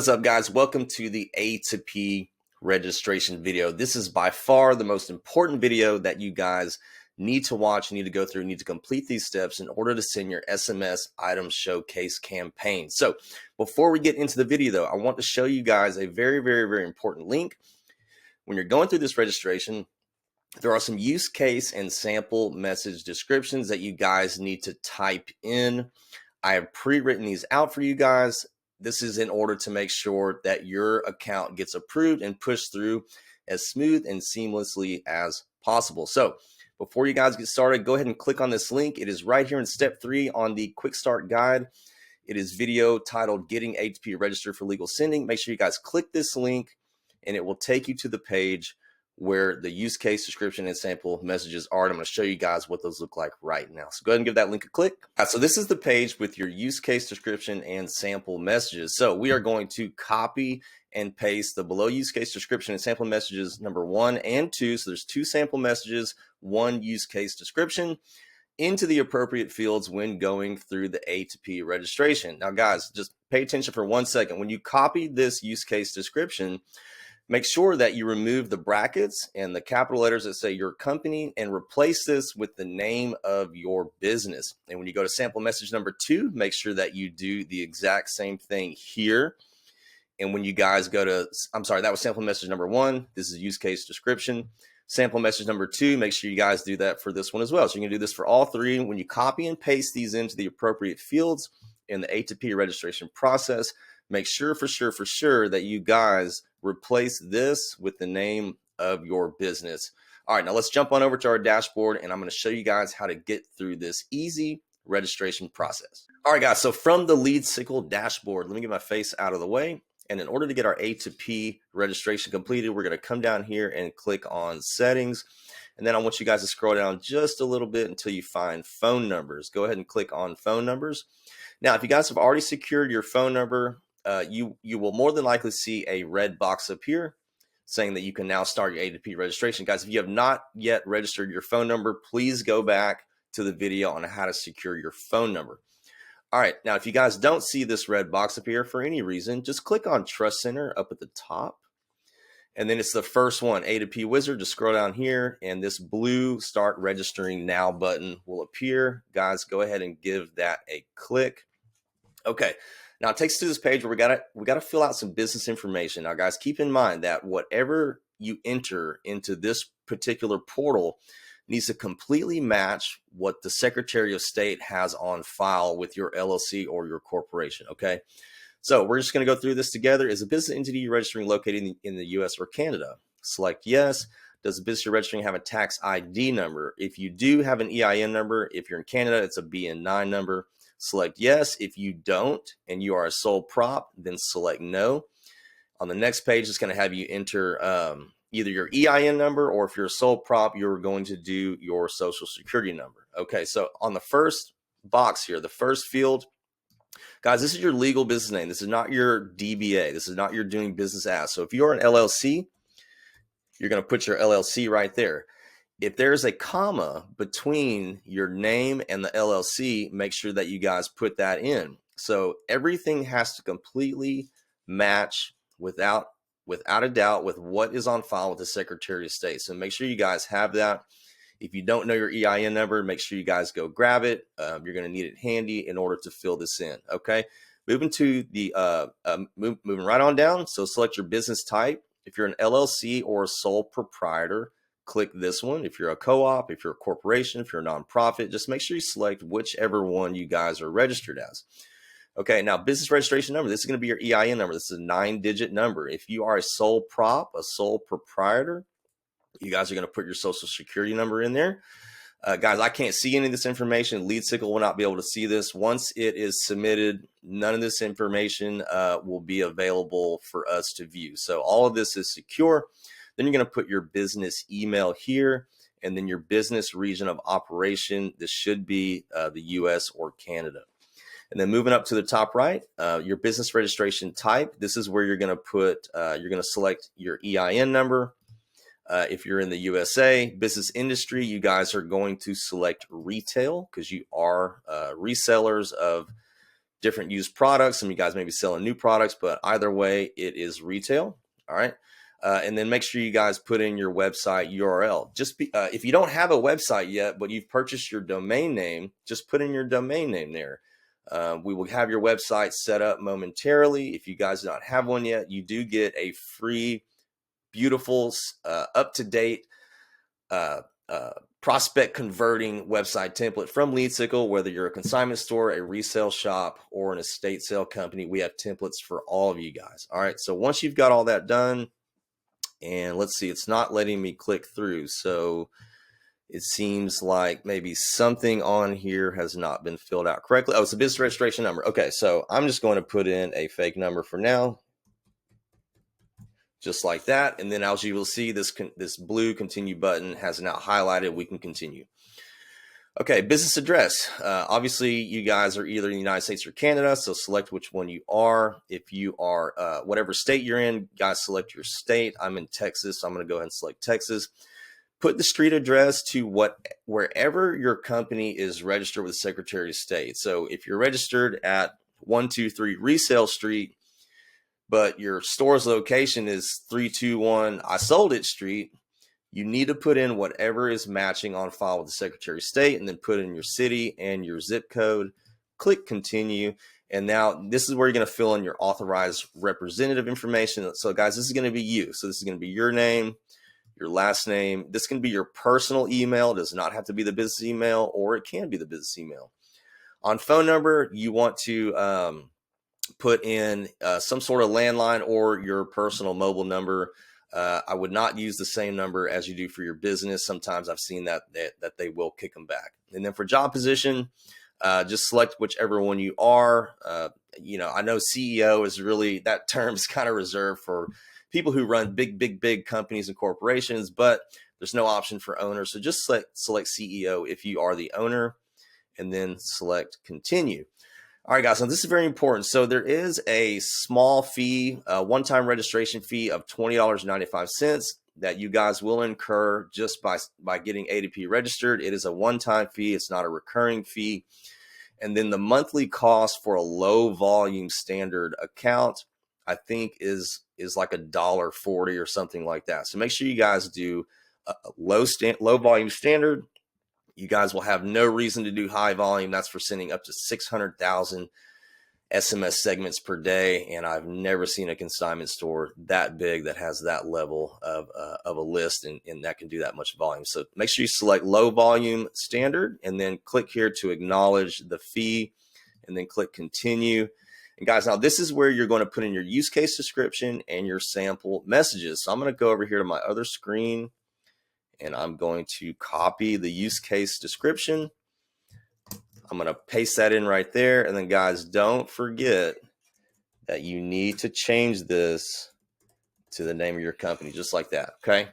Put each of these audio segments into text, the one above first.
What's up, guys? Welcome to the A2P registration video. This is by far the most important video that you guys need to watch, need to go through, need to complete these steps in order to send your SMS item showcase campaign. So before we get into the video though, I want to show you guys a very important link. When you're going through this registration, there are some use case and sample message descriptions that you guys need to type in. I have pre-written these out for you guys. This is in order to make sure that your account gets approved and pushed through as smooth and seamlessly as possible. So before you guys get started, go ahead and click on this link. It is right here in step 3 on the quick start guide. It is video titled Getting A2P Registered for Legal Sending. Make sure you guys click this link and it will take you to the page where the use case description and sample messages are. And I'm going to show you guys what those look like right now. So go ahead and give that link a click. So this is the page with your use case description and sample messages. So we are going to copy and paste the below use case description and sample messages number 1 and 2. So there's 2 sample messages, 1 use case description into the appropriate fields when going through the A2P registration. Now guys, just pay attention for 1 second. When you copy this use case description, make sure that you remove the brackets and the capital letters that say your company and replace this with the name of your business. And when you go to sample message number 2, make sure that you do the exact same thing here. And when you guys go to, I'm sorry, that was sample message number 1. This is use case description. Sample message number 2, make sure you guys do that for this one as well. So you can do this for all 3. When you copy and paste these into the appropriate fields in the A2P registration process, make sure for sure that you guys replace this with the name of your business. All right, now let's jump on over to our dashboard and I'm going to show you guys how to get through this easy registration process. All right, guys, so from the Leadsicle dashboard, let me get my face out of the way. And in order to get our A2P registration completed, we're going to come down here and click on settings. And then I want you guys to scroll down just a little bit until you find phone numbers. Go ahead and click on phone numbers. Now, if you guys have already secured your phone number, you will more than likely see a red box up here saying that you can now start your A2P registration. Guys, if you have not yet registered your phone number, please go back to the video on how to secure your phone number. All right, now if you guys don't see this red box up here for any reason, just click on Trust Center up at the top. And then it's the first one, A2P Wizard. Just scroll down here and this blue Start Registering Now button will appear. Guys, go ahead and give that a click. Okay. Now it takes us to this page where we gotta fill out some business information. Now guys, keep in mind that whatever you enter into this particular portal needs to completely match what the Secretary of State has on file with your LLC or your corporation, okay? So we're just gonna go through this together. Is a business entity you're registering located in the US or Canada? Select yes. Does the business you're registering have a tax ID number? If you do have an EIN number, if you're in Canada, it's a BN9 number. Select yes. If you don't and you are a sole prop, then select no. On the next page, it's going to have you enter either your EIN number, or if you're a sole prop, you're going to do your social security number. Okay, so on the first box here, the first field, guys, this is your legal business name. This is not your DBA. This is not your doing business as. So if you're an LLC, you're going to put your LLC right there. If there's a comma between your name and the LLC, make sure that you guys put that in. So everything has to completely match without a doubt with what is on file with the Secretary of State. So make sure you guys have that. If you don't know your EIN number, make sure you guys go grab it. You're going to need it handy in order to fill this in. Okay, moving to the moving right on down. So select your business type. If you're an LLC or a sole proprietor, click this one. If you're a co-op, if you're a corporation, if you're a nonprofit, just make sure you select whichever one you guys are registered as. Okay, now business registration number. This is going to be your EIN number. This is a 9-digit number. If you are a sole prop, a sole proprietor, you guys are going to put your social security number in there. Guys, I can't see any of this information. Leadsicle will not be able to see this. Once it is submitted, none of this information will be available for us to view. So all of this is secure. Then you're going to put your business email here, and then your business region of operation. This should be the US or Canada. And then moving up to the top right, your business registration type. This is where you're going to put, you're going to select your EIN number. If you're in the USA, business industry, you guys are going to select retail because you are resellers of different used products. Some of you guys may be selling new products, but either way, it is retail. All right. And then make sure you guys put in your website URL. If you don't have a website yet, but you've purchased your domain name, just put in your domain name there. We will have your website set up momentarily. If you guys do not have one yet, you do get a free, beautiful, up-to-date prospect converting website template from Leadsicle. Whether you're a consignment store, a resale shop, or an estate sale company, we have templates for all of you guys. All right. So once you've got all that done, and let's see, it's not letting me click through. So it seems like maybe something on here has not been filled out correctly. Oh, it's a business registration number. Okay, so I'm just going to put in a fake number for now, just like that. And then as you will see, this blue continue button has now highlighted. We can continue. Okay, business address. Obviously, you guys are either in the United States or Canada, so select which one you are. If you are whatever state you're in, guys, select your state. I'm in Texas, so I'm going to go ahead and select Texas. Put the street address to wherever your company is registered with the Secretary of State. So if you're registered at 123 Resale Street, but your store's location is 321 I Sold It Street, you need to put in whatever is matching on file with the Secretary of State, and then put in your city and your zip code. Click continue. And now this is where you're going to fill in your authorized representative information. So guys, this is going to be you. So this is going to be your name, your last name. This can be your personal email. It does not have to be the business email, or it can be the business email. On phone number, you want to put in some sort of landline or your personal mobile number. I would not use the same number as you do for your business. Sometimes I've seen that they will kick them back. And then for job position, just select whichever one you are. I know CEO is really, that term is kind of reserved for people who run big companies and corporations, but there's no option for owner. So just select CEO if you are the owner, and then select continue. All right, guys, so this is very important. So there is a small fee, a one-time registration fee of $20.95 that you guys will incur just by getting A2P registered. It is a one-time fee. It's not a recurring fee. And then the monthly cost for a low volume standard account, I think is like $1.40 or something like that. So make sure you guys do a low volume standard. You guys will have no reason to do high volume. That's for sending up to 600,000 SMS segments per day. And I've never seen a consignment store that big that has that level of a list and that can do that much volume. So make sure you select low volume standard, and then click here to acknowledge the fee, and then click continue. And guys, now this is where you're going to put in your use case description and your sample messages. So I'm going to go over here to my other screen, and I'm going to copy the use case description. I'm going to paste that in right there. And then guys, don't forget that you need to change this to the name of your company, just like that. Okay.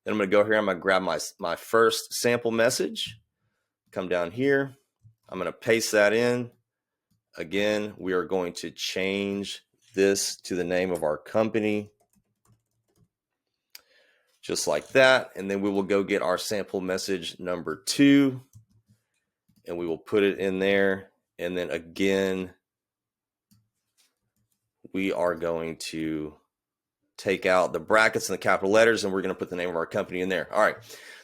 Then I'm going to go here. I'm going to grab my first sample message, come down here. I'm going to paste that in. Again, we are going to change this to the name of our company, just like that. And then we will go get our sample message number 2, and we will put it in there. And then again, we are going to take out the brackets and the capital letters, and we're going to put the name of our company in there. All right.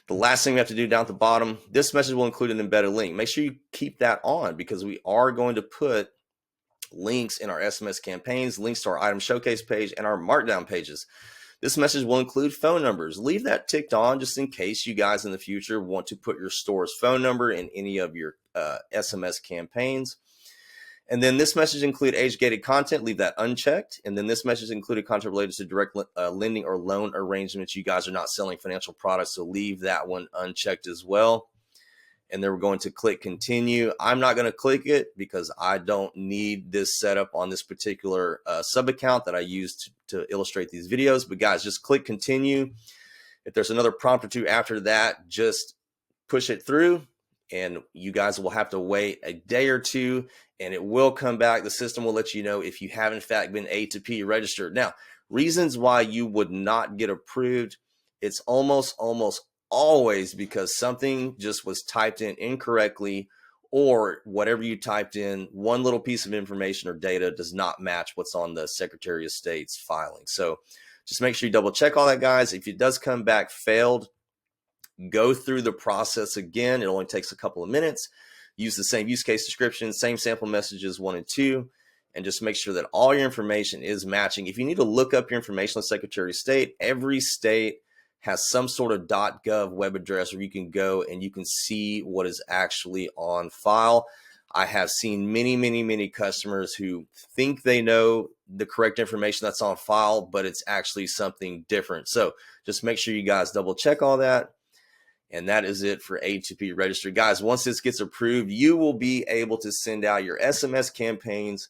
The last thing we have to do down at the bottom, this message will include an embedded link. Make sure you keep that on, because we are going to put links in our SMS campaigns, links to our item showcase page and our markdown pages. This message will include phone numbers. Leave that ticked on just in case you guys in the future want to put your store's phone number in any of your SMS campaigns. And then this message include age-gated content. Leave that unchecked. And then this message included content related to direct lending or loan arrangements. You guys are not selling financial products, so leave that one unchecked as well. And then we're going to click continue. I'm not going to click it because I don't need this setup on this particular sub account that I use to illustrate these videos. But guys, just click continue. If there's another prompt or two after that, just push it through, and you guys will have to wait a day or two, and it will come back. The system will let you know if you have in fact been A2P registered. Now, reasons why you would not get approved, it's almost always because something just was typed in incorrectly, or whatever you typed in, one little piece of information or data does not match what's on the Secretary of State's filing. So just make sure you double check all that, guys. If it does come back failed, go through the process again. It only takes a couple of minutes. Use the same use case description, same sample messages 1 and 2, and just make sure that all your information is matching. If you need to look up your information on Secretary of State, every state has some sort of .gov web address where you can go and you can see what is actually on file. I have seen many customers who think they know the correct information that's on file, but it's actually something different. So just make sure you guys double check all that. And that is it for A2P registry. Guys, once this gets approved, you will be able to send out your SMS campaigns,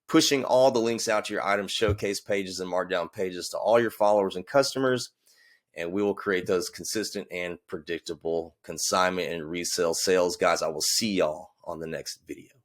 pushing all the links out to your item showcase pages and markdown pages to all your followers and customers. And we will create those consistent and predictable consignment and resale sales. Guys, I will see y'all on the next video.